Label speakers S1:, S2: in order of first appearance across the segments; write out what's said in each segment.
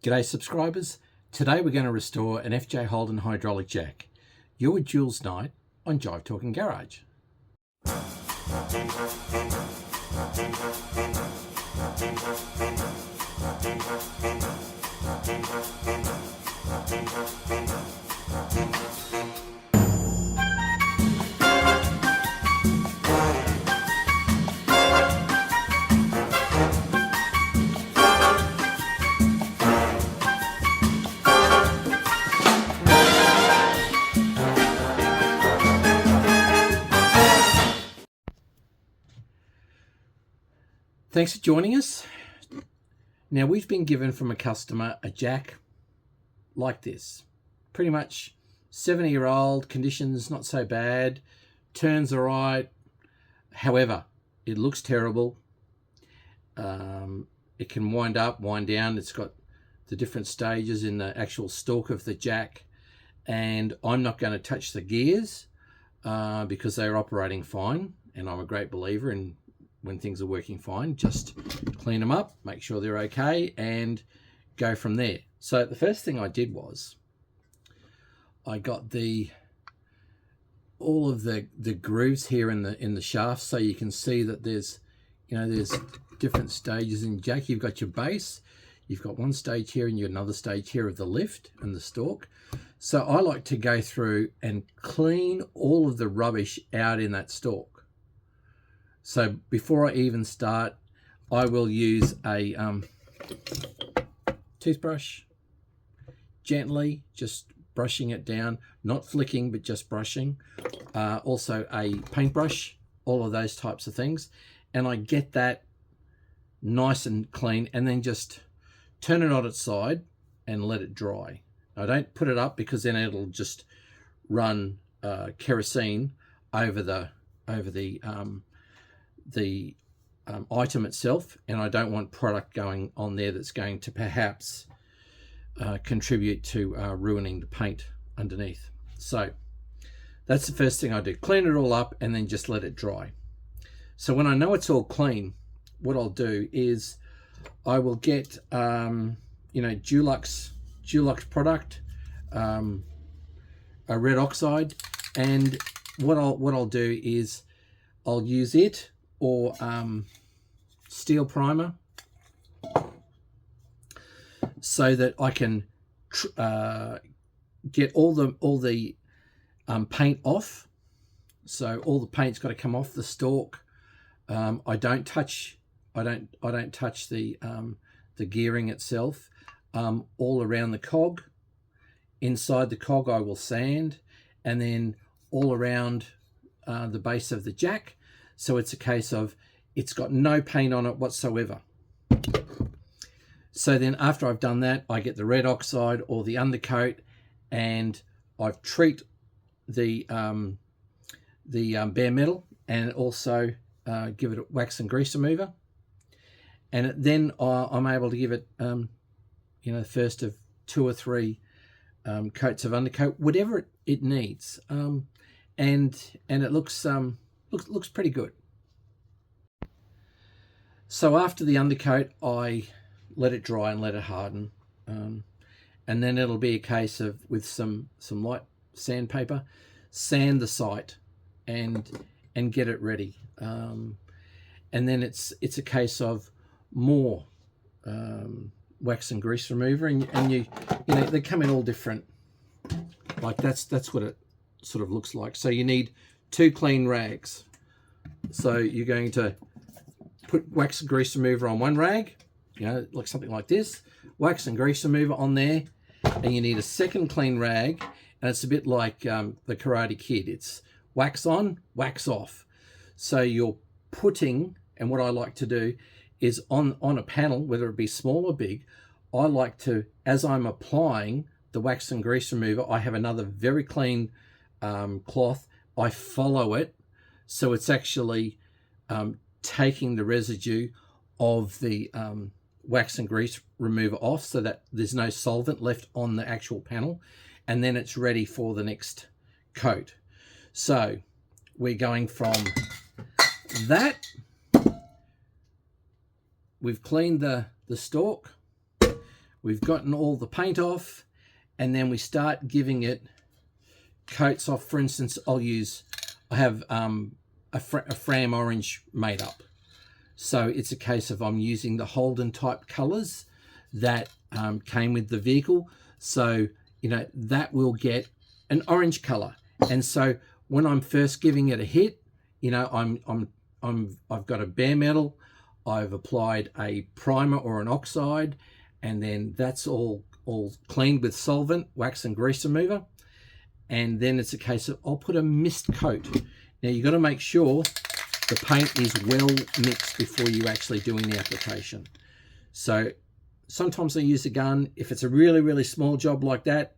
S1: G'day subscribers. Today we're going to restore an FJ Holden hydraulic jack. Your Jules night on Jive Talking Garage. Thanks for joining us. Now we've been given from a customer a jack like this. Pretty much 70-year-old, conditions not so bad, turns all right. However, it looks terrible. It can wind up, wind down. It's got the different stages in the actual stalk of the jack. And I'm not going to touch the gears because they're operating fine. And I'm a great believer in when things are working fine, just clean them up, make sure they're okay, and go from there. So the first thing I did was I got all of the grooves here in the shaft, so you can see that there's different stages in jack. You've got your base, you've got one stage here, and you've got another stage here of the lift and the stalk. So I like to go through and clean all of the rubbish out in that stalk. So before I even start, I will use a toothbrush, gently just brushing it down, not flicking, but just brushing. Also a paintbrush, all of those types of things. And I get that nice and clean, and then just turn it on its side and let it dry. I don't put it up because then it'll just run kerosene over the item itself, and I don't want product going on there that's going to perhaps contribute to ruining the paint underneath. So that's the first thing I do, clean it all up and then just let it dry. So when I know it's all clean, what I'll do is I will get Dulux product, a red oxide, and what I'll do is I'll use it or steel primer so that I can get all the paint off. So all the paint's got to come off the stalk. I don't touch the gearing itself. All around the cog, inside the cog I will sand, and then all around the base of the jack. So it's a case of it's got no paint on it whatsoever. So then after I've done that, I get the red oxide or the undercoat, and I treat the bare metal, and also give it a wax and grease remover. And then I'm able to give it, the first of 2 or 3 coats of undercoat, whatever it needs, and it looks pretty good. So after the undercoat, I let it dry and let it harden, and then it'll be a case of, with some light sandpaper, sand the site and get it ready, and then it's a case of more wax and grease remover, and they come in all different, like that's what it sort of looks like. So you need 2 clean rags. So you're going to put wax and grease remover on one rag, like something like this, wax and grease remover on there, and you need a second clean rag, and it's a bit like the Karate Kid. It's wax on, wax off. So you're putting, and what I like to do is on a panel, whether it be small or big, I like to, as I'm applying the wax and grease remover, I have another very clean cloth. I follow it, so it's actually taking the residue of the wax and grease remover off, so that there's no solvent left on the actual panel, and then it's ready for the next coat. So we're going from that. We've cleaned the stalk. we've gotten all the paint off, and then we start giving it coats off. For instance, I have a Fram orange made up. So it's a case of I'm using the Holden type colors that came with the vehicle. So, you know, that will get an orange color. And so when I'm first giving it a hit, you know, I've got a bare metal, I've applied a primer or an oxide, and then that's all cleaned with solvent, wax and grease remover. And then it's a case of I'll put a mist coat. Now you've got to make sure the paint is well mixed before you actually doing the application. So sometimes I use a gun. If it's a really, really small job like that,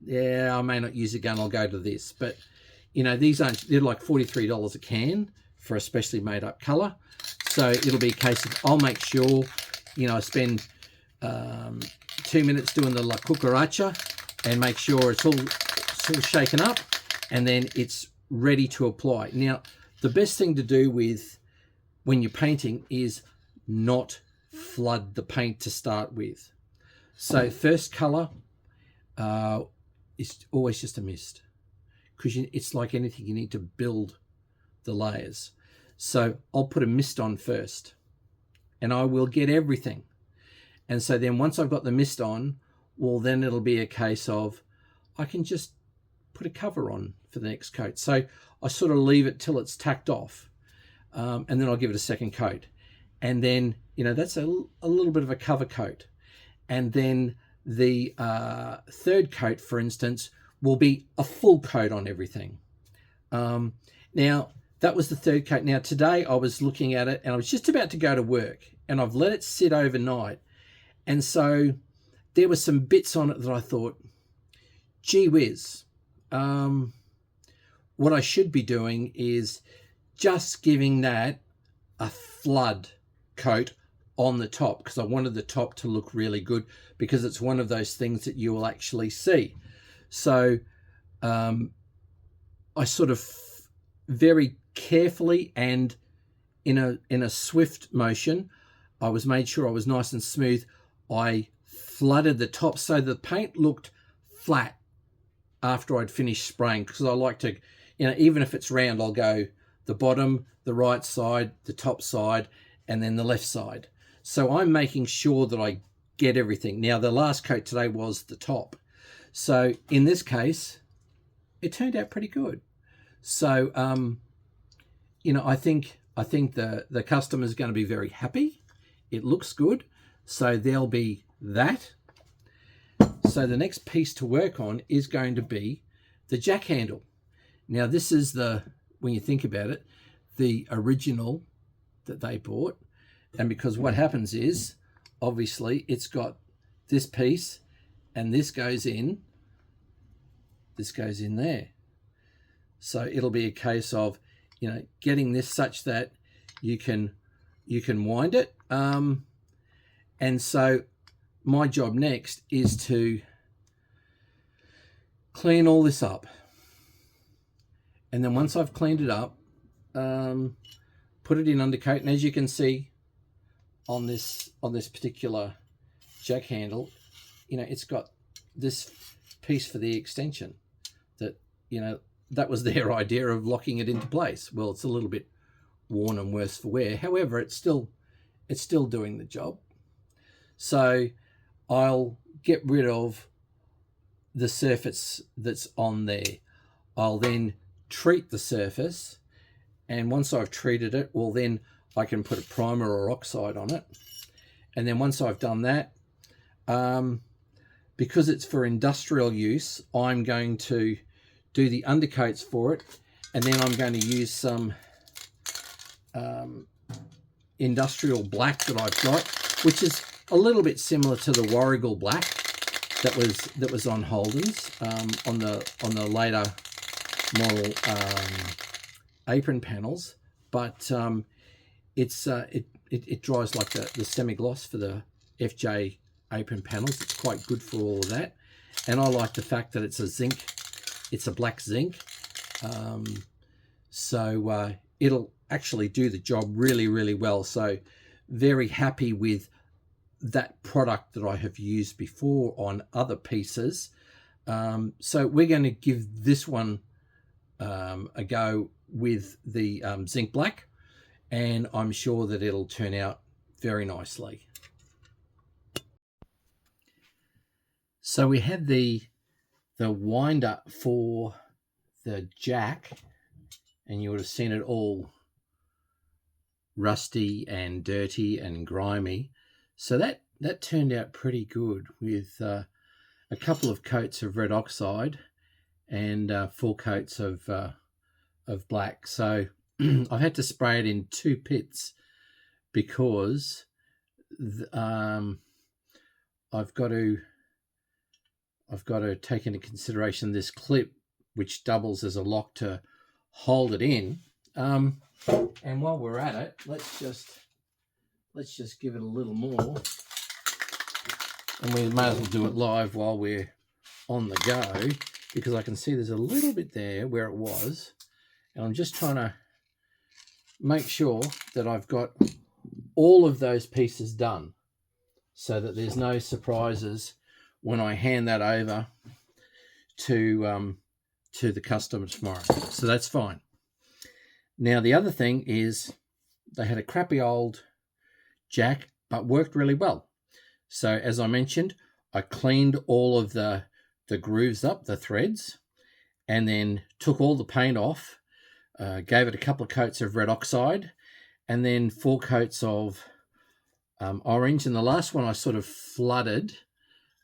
S1: yeah, I may not use a gun, I'll go to this. But, you know, they're like $43 a can for a specially made up color. So it'll be a case of I'll make sure, you know, I spend 2 minutes doing the La Cucaracha and make sure it's all shaken up, and then it's ready to apply. Now, the best thing to do with when you're painting is not flood the paint to start with. So first color is always just a mist, because it's like anything, you need to build the layers. So I'll put a mist on first, and I will get everything. And so then once I've got the mist on, well, then it'll be a case of I can just put a cover on for the next coat. So I sort of leave it till it's tacked off, and then I'll give it a second coat. And then, you know, that's a little bit of a cover coat. And then the third coat, for instance, will be a full coat on everything. Now, that was the third coat. Now, today I was looking at it, and I was just about to go to work, and I've let it sit overnight. And so there were some bits on it that I thought, gee whiz, what I should be doing is just giving that a flood coat on the top, because I wanted the top to look really good, because it's one of those things that you will actually see. So I sort of very carefully and in a swift motion, I was made sure I was nice and smooth. I flooded the top so the paint looked flat after I'd finished spraying, because I like to, you know, even if it's round, I'll go the bottom, the right side, the top side, and then the left side. So I'm making sure that I get everything. Now, the last coat today was the top. So in this case, it turned out pretty good. So, you know, I think the customer's going to be very happy. It looks good. So there'll be that. So the next piece to work on is going to be the jack handle. Now, this is when you think about it, the original that they bought. And because what happens is, obviously, it's got this piece, and this goes in there. So it'll be a case of, you know, getting this such that you can wind it. And so my job next is to clean all this up. And then once I've cleaned it up, put it in undercoat. And as you can see on this particular jack handle, you know, it's got this piece for the extension that, you know, that was their idea of locking it into place. Well, it's a little bit worn and worse for wear. However, it's still doing the job. So I'll get rid of the surface that's on there. I'll then treat the surface, and once I've treated it, well, then I can put a primer or oxide on it. And then once I've done that, because it's for industrial use, I'm going to do the undercoats for it, and then I'm going to use some industrial black that I've got, which is a little bit similar to the Warrigal black that was on Holden's on the later model apron panels, but it dries like the semi-gloss for the FJ apron panels. It's quite good for all of that, and I like the fact that it's a zinc. It's a black zinc, so it'll actually do the job really, really well. So very happy with that product that I have used before on other pieces. So we're going to give this one a go with the zinc black, and I'm sure that it'll turn out very nicely. So we had the winder for the jack, and you would have seen it all rusty and dirty and grimy. So that turned out pretty good with a couple of coats of red oxide and 4 coats of black. So I've had to spray it in 2 pits because I've got to take into consideration this clip, which doubles as a lock to hold it in. And while we're at it, let's just give it a little more, and we may as well do it live while we're on the go, because I can see there's a little bit there where it was, and I'm just trying to make sure that I've got all of those pieces done so that there's no surprises when I hand that over to the customer tomorrow. So that's fine. Now, the other thing is they had a crappy old jack, but worked really well. So as I mentioned, I cleaned all of the grooves up, the threads, and then took all the paint off, gave it a couple of coats of red oxide, and then 4 coats of orange. And the last one I sort of flooded,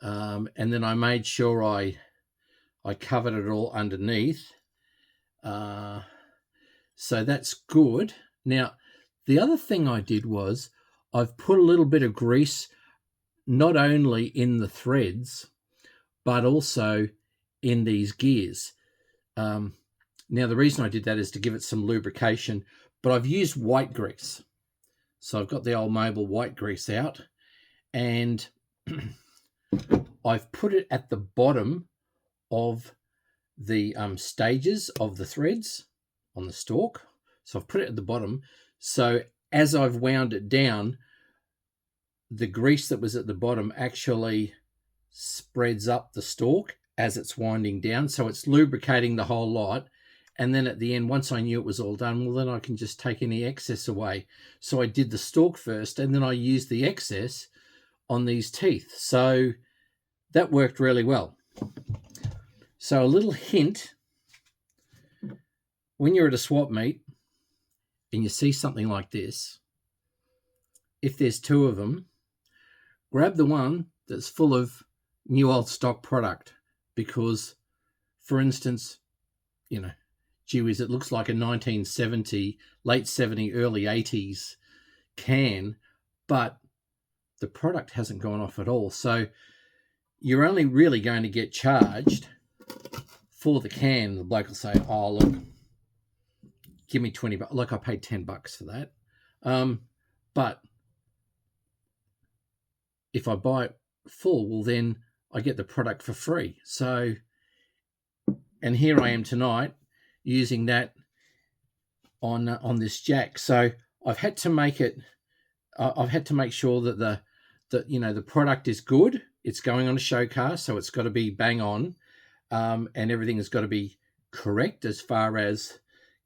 S1: and then I made sure I covered it all underneath. So that's good. Now, the other thing I did was I've put a little bit of grease not only in the threads, but also in these gears. Now, the reason I did that is to give it some lubrication, but I've used white grease. So I've got the old Mobil white grease out, and I've put it at the bottom of the stages of the threads on the stalk. So I've put it at the bottom. So as I've wound it down, the grease that was at the bottom actually spreads up the stalk as it's winding down. So it's lubricating the whole lot. And then at the end, once I knew it was all done, well, then I can just take any excess away. So I did the stalk first, and then I used the excess on these teeth. So that worked really well. So a little hint, when you're at a swap meet and you see something like this, if there's 2 of them, grab the one that's full of new old stock product, because, for instance, you know, gee whiz, it looks like a 1970, late 70, early 80s can, but the product hasn't gone off at all. So you're only really going to get charged for the can. The bloke will say, oh, look, give me 20 bucks. Look, I paid 10 bucks for that. But if I buy it full, well, then I get the product for free. So, and here I am tonight using that on this jack. So I've had to make it, I've had to make sure that the product is good. It's going on a show car, so it's got to be bang on, and everything has got to be correct as far as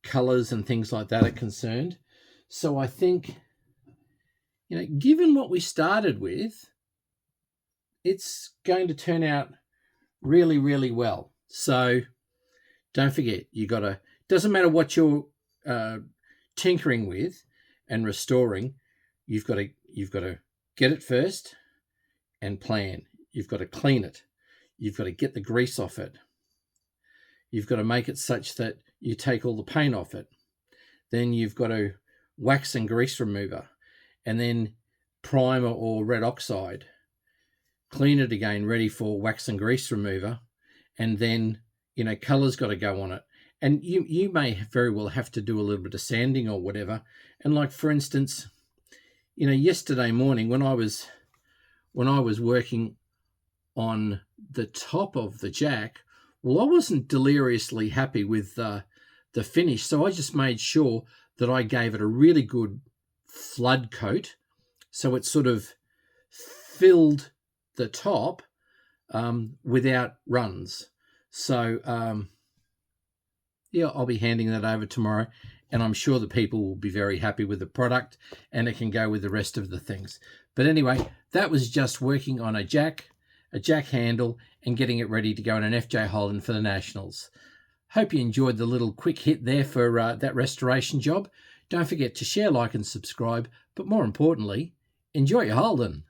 S1: colors and things like that are concerned. So I think, given what we started with, it's going to turn out really, really well. So don't forget, doesn't matter what you're tinkering with and restoring, you've got to get it first and plan. You've got to clean it. You've got to get the grease off it. You've got to make it such that you take all the paint off it. Then you've got to wax and grease remover, and then primer or red oxide. Clean it again, ready for wax and grease remover, and then color's got to go on it. And you may very well have to do a little bit of sanding or whatever. And like, for instance, yesterday morning when I was working on the top of the jack, well, I wasn't deliriously happy with the finish. So I just made sure that I gave it a really good flood coat, so it sort of filled the top without runs. So yeah, I'll be handing that over tomorrow, and I'm sure that people will be very happy with the product, and it can go with the rest of the things. But anyway, that was just working on a jack handle, and getting it ready to go in an FJ Holden for the Nationals. Hope you enjoyed the little quick hit there for that restoration job. Don't forget to share, like, and subscribe, but more importantly, enjoy your Holden.